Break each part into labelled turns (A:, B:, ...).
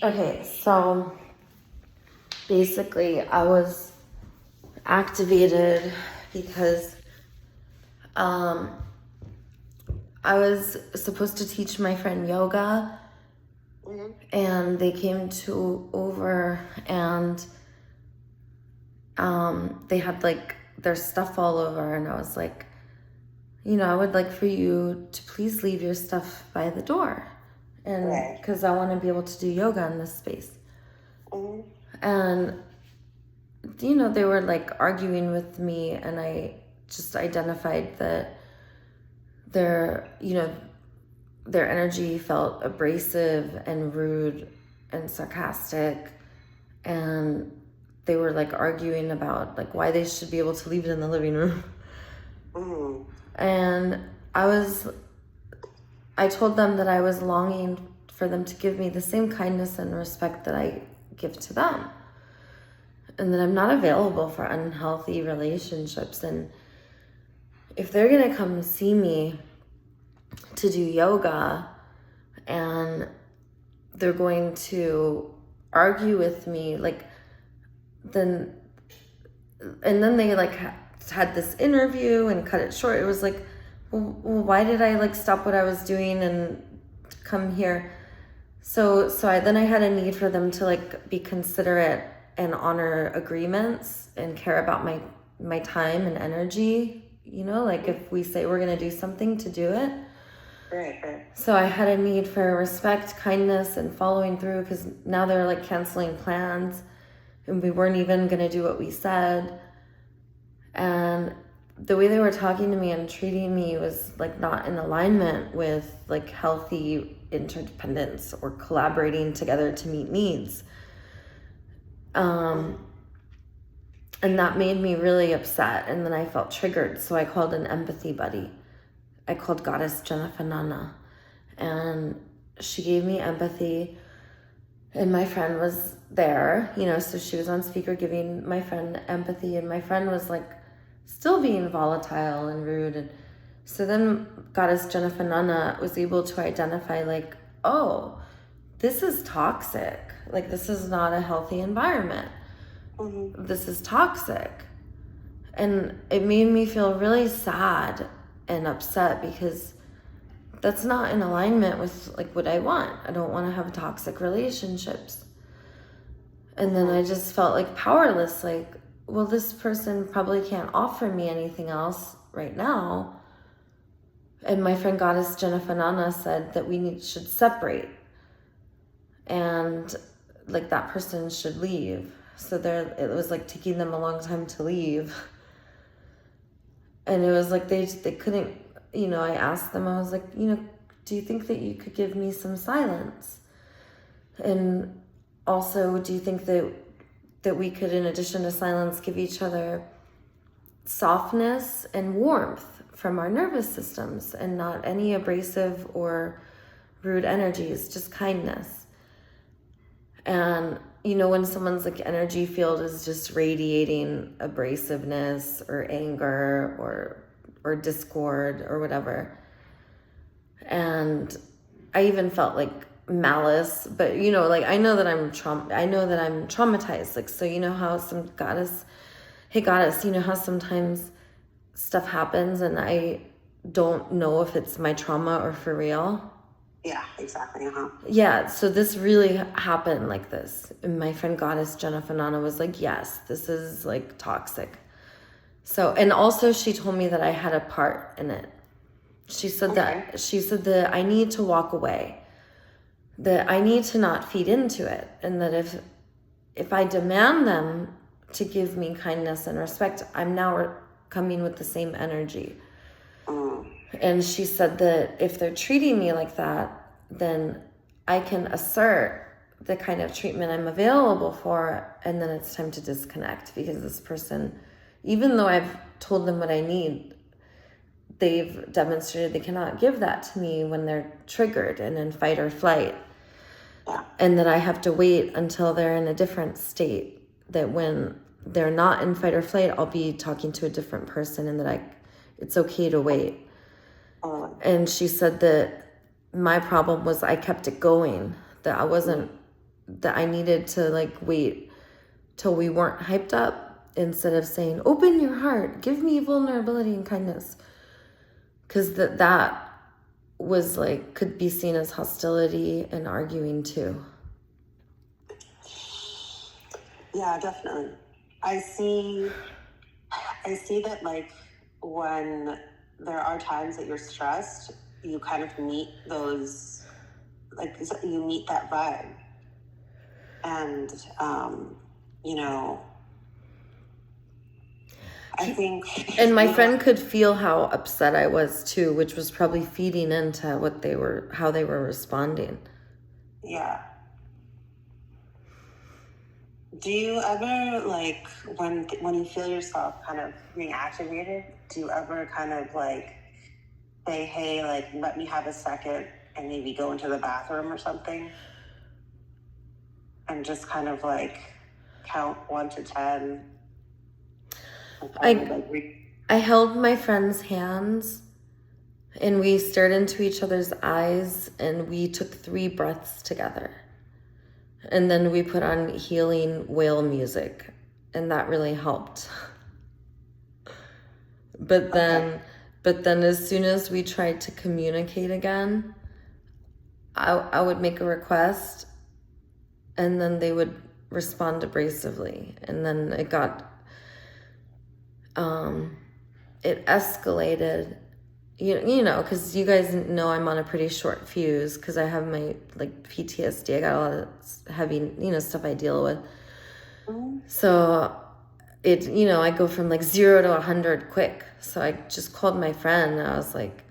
A: Okay, so basically I was activated because I was supposed to teach my friend yoga, and they came over and they had like their stuff all over, and I was like, I would like for you to please leave your stuff by the door, and because I want to be able to do yoga in this space. And they were like arguing with me, and I just identified that their energy felt abrasive and rude and sarcastic, and they were like arguing about like why they should be able to leave it in the living room. And I told them that I was longing for them to give me the same kindness and respect that I give to them, and that I'm not available for unhealthy relationships. And if they're gonna come see me to do yoga and they're going to argue with me, then they like had this interview and cut it short. It was like, well, why did I like stop what I was doing and come here? So I had a need for them to like be considerate and honor agreements and care about my time and energy. Like if we say we're gonna do something, to do it.
B: Right.
A: So I had a need for respect, kindness, and following through, because now they're like canceling plans and we weren't even going to do what we said. And the way they were talking to me and treating me was like not in alignment with like healthy interdependence or collaborating together to meet needs. And that made me really upset. And then I felt triggered. So I called an empathy buddy. I called Goddess Jennifer, and she gave me empathy, and my friend was there, so she was on speaker giving my friend empathy, and my friend was like still being volatile and rude. And so then Goddess Jennifer was able to identify like, oh, this is toxic. Like, this is not a healthy environment. This is toxic. And it made me feel really sad and upset, because that's not in alignment with like what I want. I don't want to have toxic relationships. And then I just felt like powerless, like, well, this person probably can't offer me anything else right now. And my friend Goddess Jennifer said that we should separate, and like that person should leave. So it was like taking them a long time to leave. And it was like they couldn't, I asked them, I was like, do you think that you could give me some silence? And also, do you think that we could, in addition to silence, give each other softness and warmth from our nervous systems, and not any abrasive or rude energies, just kindness? And when someone's like energy field is just radiating abrasiveness or anger or discord or whatever. And I even felt like malice, but like I know that I'm traumatized. Like, so how some goddess, hey goddess, how sometimes stuff happens and I don't know if it's my trauma or for real.
B: Yeah, exactly.
A: Yeah, so this really happened like this. And my friend Goddess Jennifer was like, yes, this is like toxic. So, and also she told me that I had a part in it. She said that I need to walk away, that I need to not feed into it, and that if I demand them to give me kindness and respect, I'm now coming with the same energy. And she said that if they're treating me like that, then I can assert the kind of treatment I'm available for, and then it's time to disconnect, because this person, even though I've told them what I need, they've demonstrated they cannot give that to me when they're triggered and in fight or flight. And that I have to wait until they're in a different state, that when they're not in fight or flight, I'll be talking to a different person, and that it's okay to wait. And she said that my problem was I kept it going, that I wasn't that I needed to like wait till we weren't hyped up instead of saying, open your heart, give me vulnerability and kindness. Because that was like, could be seen as hostility and arguing too.
B: Yeah, definitely. I see that like when there are times that you're stressed, you kind of meet those, like you meet that vibe. And, you know, I think...
A: And my friend could feel how upset I was too, which was probably feeding into how they were responding.
B: Yeah. Do you ever, like, when you feel yourself kind of being activated, do you ever kind of, like, say, hey, like, let me have a second and maybe go into the bathroom or something? And just kind of, like, count 1 to 10?
A: I held my friend's hands, and we stared into each other's eyes, and we took 3 breaths together. And then we put on healing whale music, and that really helped. But then as soon as we tried to communicate again, I would make a request, and then they would respond abrasively. And then it escalated. You know, because you guys know I'm on a pretty short fuse because I have my, like, PTSD. I got a lot of heavy, stuff I deal with. So I go from, like, 0 to 100 quick. So I just called my friend, and I was like,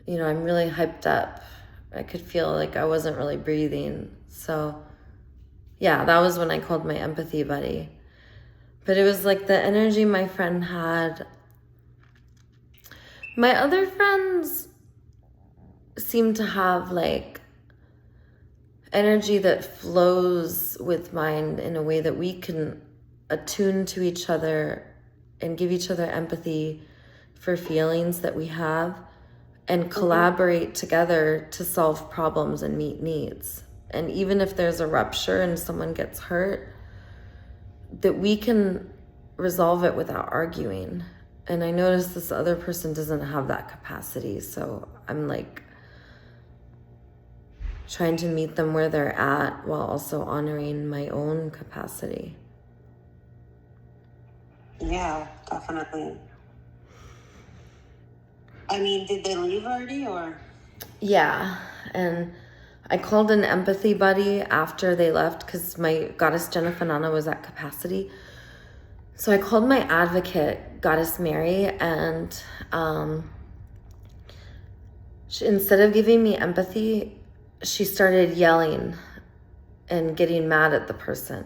A: I'm really hyped up. I could feel like I wasn't really breathing. So, yeah, that was when I called my empathy buddy. But it was like the energy my friend had. My other friends seem to have like energy that flows with mine in a way that we can attune to each other and give each other empathy for feelings that we have and collaborate together to solve problems and meet needs. And even if there's a rupture and someone gets hurt, that we can resolve it without arguing. And I noticed this other person doesn't have that capacity. So I'm like trying to meet them where they're at while also honoring my own capacity.
B: Yeah, definitely. I mean, did they leave already or?
A: Yeah. And I called an empathy buddy after they left because my goddess Jennifer Nana was at capacity. So I called my advocate, Goddess Mary, and instead of giving me empathy, she started yelling and getting mad at the person.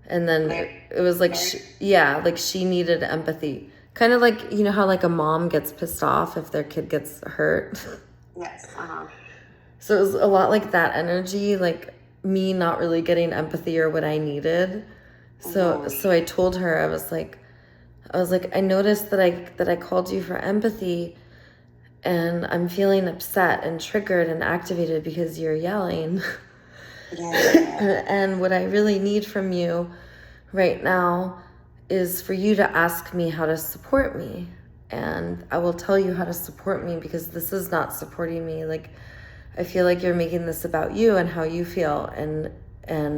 A: And then it was like, she needed empathy. Kind of like, how like a mom gets pissed off if their kid gets hurt.
B: Yes,
A: So it was a lot like that energy, like me not really getting empathy or what I needed. So I told her, I was like, I noticed that I called you for empathy, and I'm feeling upset and triggered and activated because you're yelling. Yeah. And what I really need from you right now is for you to ask me how to support me. And I will tell you how to support me because this is not supporting me. Like, I feel like you're making this about you and how you feel. And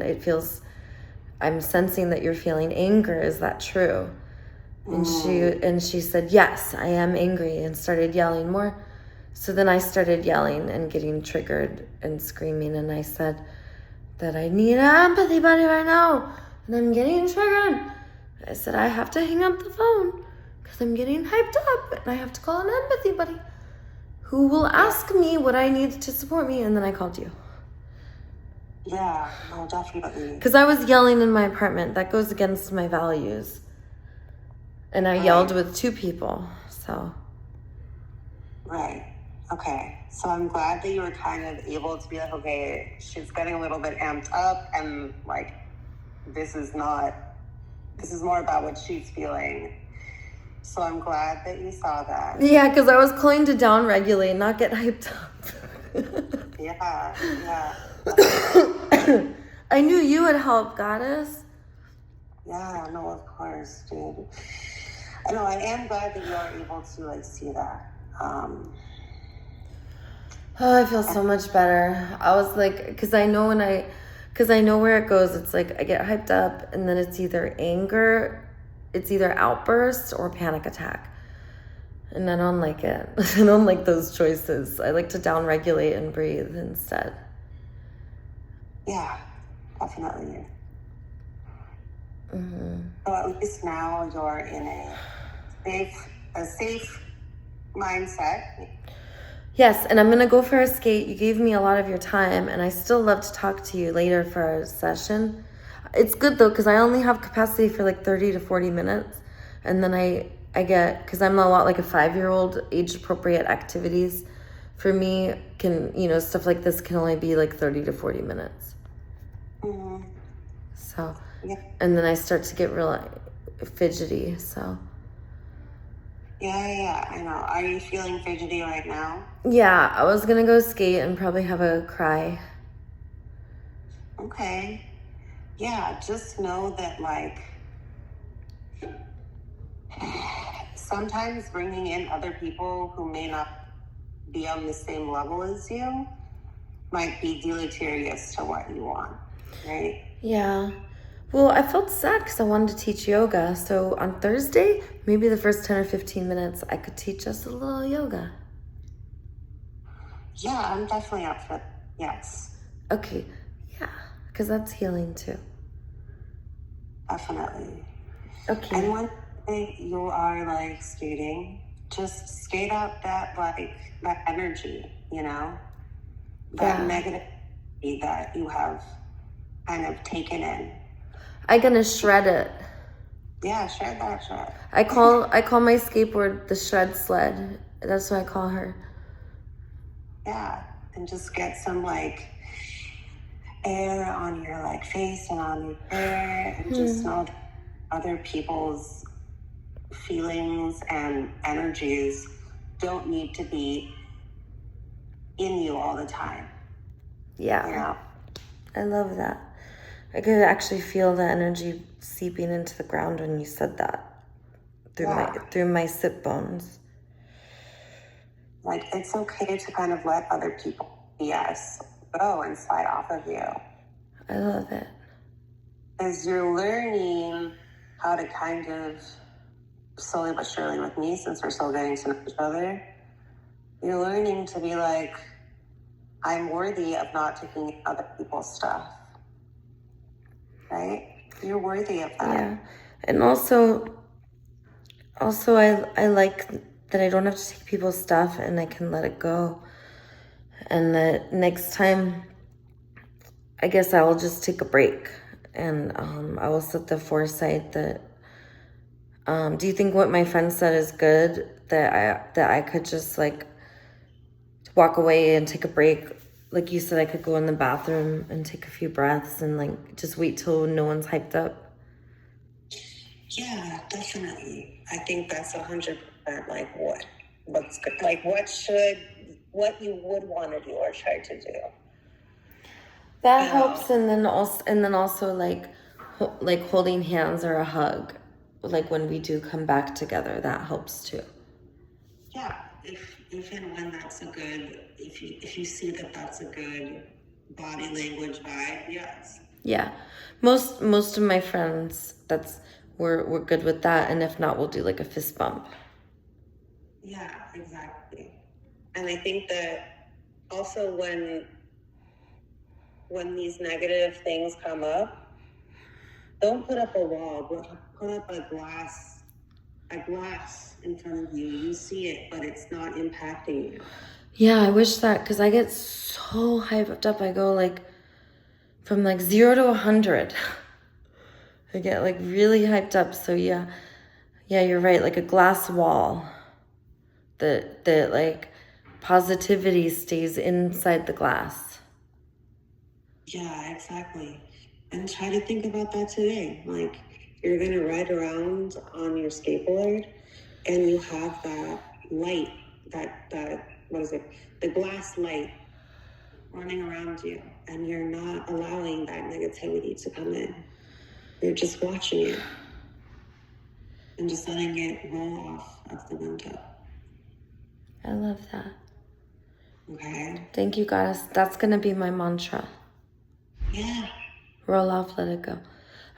A: it feels, I'm sensing that you're feeling anger. Is that true? And she said, yes, I am angry, and started yelling more. So then I started yelling and getting triggered and screaming. And I said that I need an empathy buddy right now. And I'm getting triggered. I said, I have to hang up the phone because I'm getting hyped up and I have to call an empathy buddy who will ask me what I need to support me. And then I called you.
B: Yeah, no, definitely.
A: Because I was yelling in my apartment. That goes against my values. And I yelled with 2 people, so.
B: Right. Okay. So I'm glad that you were kind of able to be like, okay, she's getting a little bit amped up, and like, this is more about what she's feeling. So I'm glad that you saw that.
A: Yeah, because I was calling to downregulate, not get hyped up.
B: Yeah.
A: I knew you would help, Goddess.
B: Yeah, no, of course, dude. I know, I am glad that you are able to, like, see that.
A: Oh, I feel so much better. I was like, because I know where it goes. It's like I get hyped up, and then it's either anger, it's either outburst or panic attack. And I don't like it. I don't like those choices. I like to downregulate and breathe instead.
B: Yeah, definitely.
A: Mm-hmm.
B: So at least now you're in a safe mindset.
A: Yes, and I'm going to go for a skate. You gave me a lot of your time, and I still love to talk to you later for our session. It's good, though, because I only have capacity for like 30 to 40 minutes. And then I get, because I'm a lot like a 5-year-old, age-appropriate activities for me can, stuff like this can only be like 30 to 40 minutes.
B: Mm-hmm.
A: So,
B: yeah.
A: And then I start to get real fidgety, so.
B: Yeah, I know. Are you feeling fidgety right now?
A: Yeah, I was gonna go skate and probably have a cry.
B: Okay. Yeah, just know that, like, sometimes bringing in other people who may not be on the same level as you might be deleterious to what you want, right?
A: Yeah. Well, I felt sad because I wanted to teach yoga. So on Thursday, maybe the first 10 or 15 minutes, I could teach us a little yoga.
B: Yeah, I'm definitely up for it. Yes.
A: Okay. Yeah. Because that's healing too.
B: Definitely.
A: Okay.
B: And when you are, like, skating, just skate out that energy, that negative energy that you have kind of taken in.
A: I'm gonna shred it.
B: Yeah, shred that shred.
A: I call my skateboard the shred sled. That's what I call her.
B: Yeah, and just get some, like, air on your, like, face and on your hair, and just know that other people's feelings and energies don't need to be in you all the time.
A: Yeah. I love that. I could actually feel the energy seeping into the ground when you said that through my sit bones.
B: Like, it's okay to kind of let other people BS go and slide off of you.
A: I love it.
B: As you're learning how to kind of, slowly but surely with me, since we're still getting to know each other, you're learning to be like, I'm worthy of not taking other people's stuff. Right? You're worthy of that.
A: Yeah. And also I like that I don't have to take people's stuff and I can let it go. And that next time, I guess I will just take a break. And I will set the foresight that, do you think what my friend said is good? That I could just like walk away and take a break. Like you said, I could go in the bathroom and take a few breaths and like just wait till no one's hyped up.
B: Yeah, definitely. I think that's 100% like what's good. Like what you would want to do or try to do.
A: That helps, and then also like holding hands or a hug, like when we do come back together, that helps too.
B: Yeah, if and when that's a good, if you see that that's a good body language vibe, yes.
A: Yeah, most of my friends, we're good with that, and if not, we'll do like a fist bump.
B: Yeah, exactly. And I think that also when these negative things come up, don't put up a wall, but put up a glass in front of you. You see it, but it's not impacting you.
A: Yeah, I wish that, because I get so hyped up. I go like from like 0 to 100. I get like really hyped up. So yeah, you're right. Like a glass wall that like positivity stays inside the glass.
B: Yeah, exactly. And try to think about that today. Like, you're going to ride around on your skateboard and you have that light, that what is it? The glass light running around you, and you're not allowing that negativity to come in. You're just watching it and just letting it roll off of the window.
A: I love that.
B: Okay?
A: Thank you, Goddess. That's going to be my mantra.
B: Yeah.
A: Roll off, let it go. All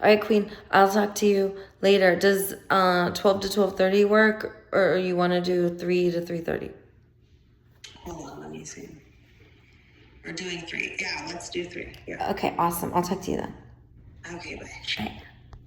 A: right, Queen. I'll talk to you later. Does 12 to 12:30 work, or you want to do 3 to 3:30?
B: Hold on, let me see. We're doing 3. Yeah, let's do 3. Yeah.
A: Okay, awesome. I'll talk to you then.
B: Okay, bye.
A: Bye.